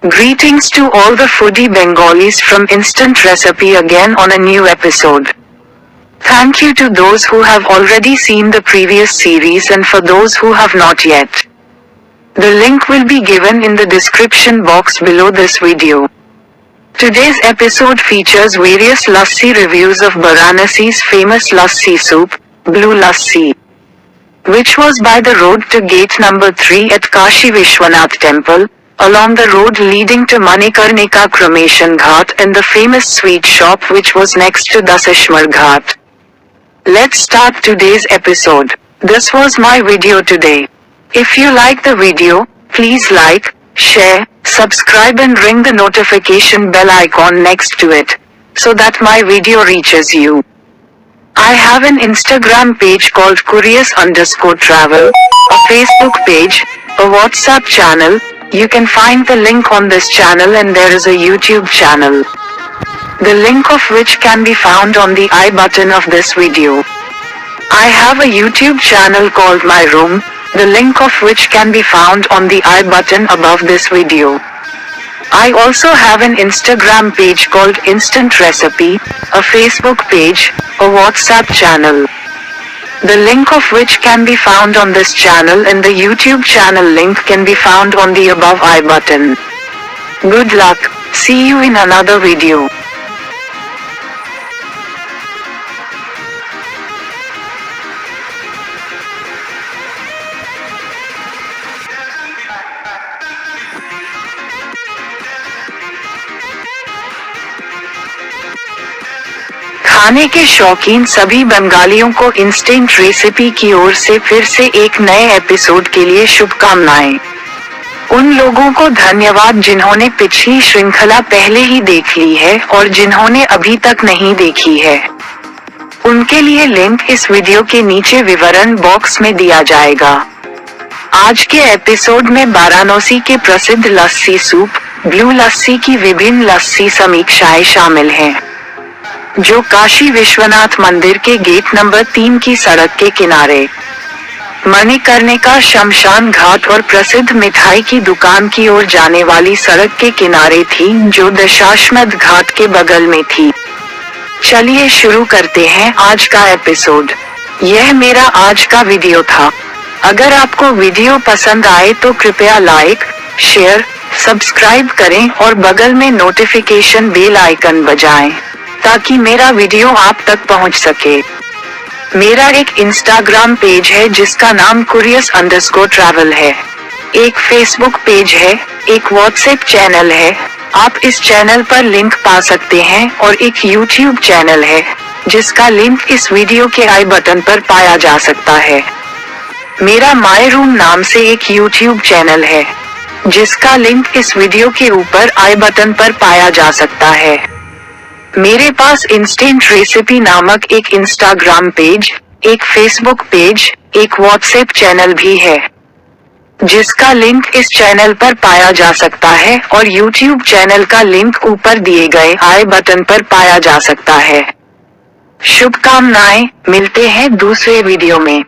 Greetings to all the foodie Bengalis from Instant Recipe again on a new episode. Thank you to those who have already seen the previous series and for those who have not yet. The link will be given in the description box below this video. Today's episode features various lassi reviews of Varanasi's famous lassi soup, Blue Lassi, which was by the road to gate number 3 at Kashi Vishwanath Temple, along the road leading to Manikarnika Cremation Ghat and the famous sweet shop which was next to Dasashmar Ghat. Let's start today's episode. This was my video today. If you like the video, please like, share, subscribe and ring the notification bell icon next to it, so that my video reaches you. I have an Instagram page called Curious_Travel, a Facebook page, a WhatsApp channel. You can find the link on this channel and there is a YouTube channel, the link of which can be found on the I button of this video. I have a YouTube channel called My Room, the link of which can be found on the I button above this video. I also have an Instagram page called Instant Recipe, a Facebook page, a WhatsApp channel, the link of which can be found on this channel and the YouTube channel link can be found on the above I button. Good luck, see you in another video. खाने के शौकीन सभी बंगालियों को instant recipe की ओर से फिर से एक नए एपिसोड के लिए शुभकामनाएं। उन लोगों को धन्यवाद जिन्होंने पिछली श्रृंखला पहले ही देख ली है और जिन्होंने अभी तक नहीं देखी है, उनके लिए लिंक इस वीडियो के नीचे विवरण बॉक्स में दिया जाएगा। आज के एपिसोड में वाराणसी के प्रसिद्ध लस्सी सूप, ब्लू लस्सी की विभिन्न लस्सी समीक्षाएं शामिल हैं, जो काशी विश्वनाथ मंदिर के गेट नंबर 3 की सड़क के किनारे मणिकर्णिका शमशान घाट और प्रसिद्ध मिठाई की दुकान की ओर जाने वाली सड़क के किनारे थी, जो दशाश्वमेध घाट के बगल में थी। चलिए शुरू करते हैं आज का एपिसोड। यह मेरा आज का वीडियो था। अगर आपको वीडियो पसंद आए तो कृपया लाइक, शेयर, सब्सक्राइब करें और बगल में नोटिफिकेशन बेल आइकन बजाएं, ताकि मेरा वीडियो आप तक पहुंच सके। मेरा एक इंस्टाग्राम पेज है जिसका नाम Curious_Travel है, एक फेसबुक पेज है, एक व्हाट्सएप चैनल है, आप इस चैनल पर लिंक पा सकते हैं और एक यूट्यूब चैनल है, जिसका लिंक इस वीडियो के आई बटन पर पाया जा सकता है। मेरा माय रूम नाम से एक यूट्यूब चैनल है, जिसका लिंक इस वीडियो के ऊपर आई बटन पर पाया जा सकता है। मेरे पास इंस्टेंट रेसिपी नामक एक इंस्टाग्राम पेज, एक फेसबुक पेज, एक व्हाट्सएप चैनल भी है, जिसका लिंक इस चैनल पर पाया जा सकता है और यूट्यूब चैनल का लिंक ऊपर दिए गए आई बटन पर पाया जा सकता है। शुभकामनाएं, मिलते हैं दूसरे वीडियो में।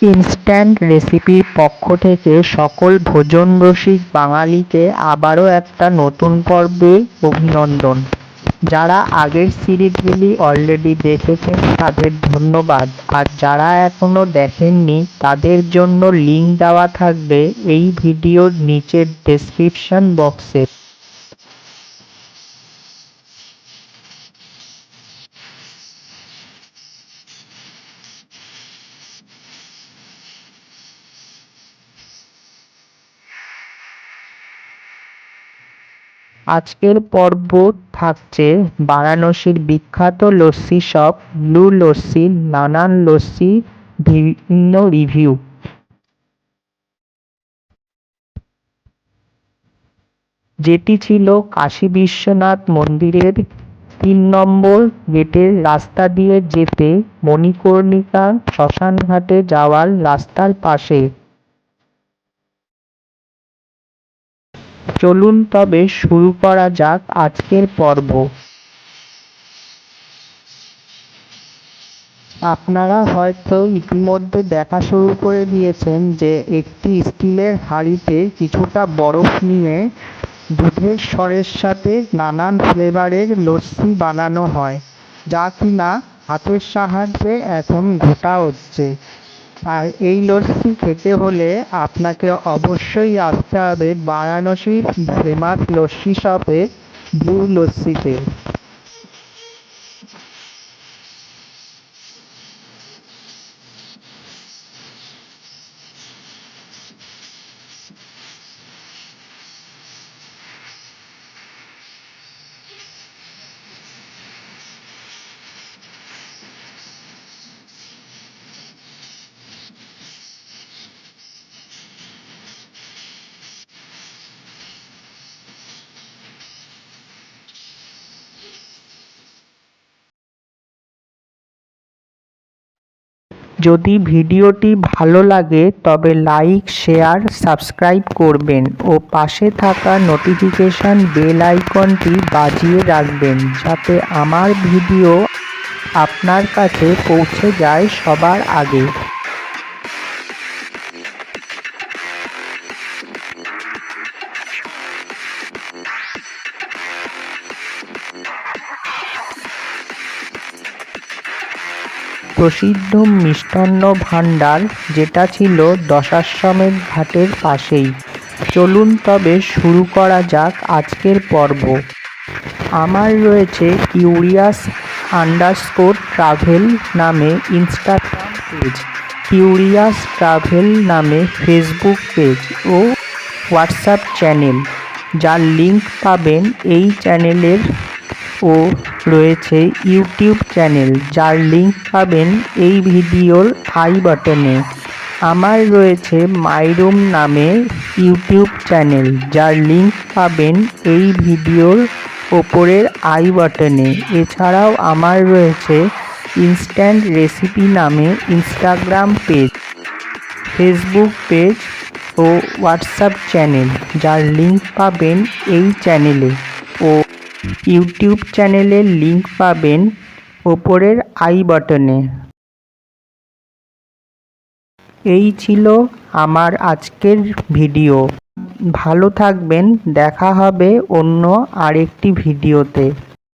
ইনস্ট্যান্ট রেসিপির পক্ষ থেকে সকল ভোজনরসিক বাঙালিকে আবারও একটা নতুন পর্বে অভিনন্দন। যারা আগের সিরিজগুলি অলরেডি দেখেছেন তাদের ধন্যবাদ, আর যারা এখনো দেখেননি তাদের জন্য লিঙ্ক দেওয়া থাকবে এই ভিডিওর নিচের ডেসক্রিপশন বক্সে। আজকের পর্ব থাকছে বারাণসীর বিখ্যাত লস্যি শপ ব্লু লস্যির নানান লস্যি ভিন্ন রিভিউ। যেটি ছিল কাশী বিশ্বনাথ মন্দিরের ৩ নম্বর গেটের রাস্তা দিয়ে যেতে মণিকর্ণিকা শ্মশানঘাটে যাওয়ার রাস্তার পাশে। চলুন তবে শুরু করা যাক আজকের পর্ব। আপনারা হয়তো ইতিমধ্যে দেখা শুরু করে দিয়েছেন যে একটি স্টিলের হাঁড়িতে কিছুটা বরফ নিয়ে দুধের স্বরের সাথে নানান ফ্লেভারের লস্যি বানানো হয়, যা কিনা হাতের সাহায্যে এখন ঘোটা হচ্ছে। আর এই লস্যি খেতে হলে আপনাকে অবশ্যই আসতে হবে বারাণসীর ফেমাস লস্যি শপে ব্লু লস্যিতে। যদি ভিডিওটি ভালো লাগে তবে লাইক, শেয়ার, সাবস্ক্রাইব করবেন ও পাশে থাকা নোটিফিকেশন বেল আইকনটি বাজিয়ে রাখবেন যাতে আমার ভিডিও আপনার কাছে পৌঁছে যায় সবার আগে। প্রসিদ্ধ মিষ্টান্ন ভাণ্ডার, যেটা ছিল দশাশ্বমেধ ঘাটের পাশেই। চলুন তবে শুরু করা যাক আজকের পর্ব। আমার রয়েছে কিউরিয়াস_ট্রাভেল নামে ইনস্টাগ্রাম পেজ, কিউরিয়াস ট্রাভেল নামে ফেসবুক পেজ ও হোয়াটসঅ্যাপ চ্যানেল, যার লিঙ্ক পাবেন এই চ্যানেলের, ও রয়েছে ইউটিউব চ্যানেল, যার লিঙ্ক পাবেন এই ভিডিওর আই বাটনে। আমার রয়েছে মাইরুম নামে ইউটিউব চ্যানেল, যার লিঙ্ক পাবেন এই ভিডিওর ওপরের আই বাটনে। এছাড়াও আমার রয়েছে ইনস্ট্যান্ট রেসিপি নামে ইনস্টাগ্রাম পেজ, ফেসবুক পেজ ও হোয়াটসঅ্যাপ চ্যানেল, যার লিঙ্ক পাবেন এই চ্যানেলে, ও ইউটিউব চ্যানেলের লিঙ্ক পাবেন ওপরের আই বাটনে। এই ছিল আমার আজকের ভিডিও। ভালো থাকবেন, দেখা হবে অন্য আরেকটি ভিডিওতে।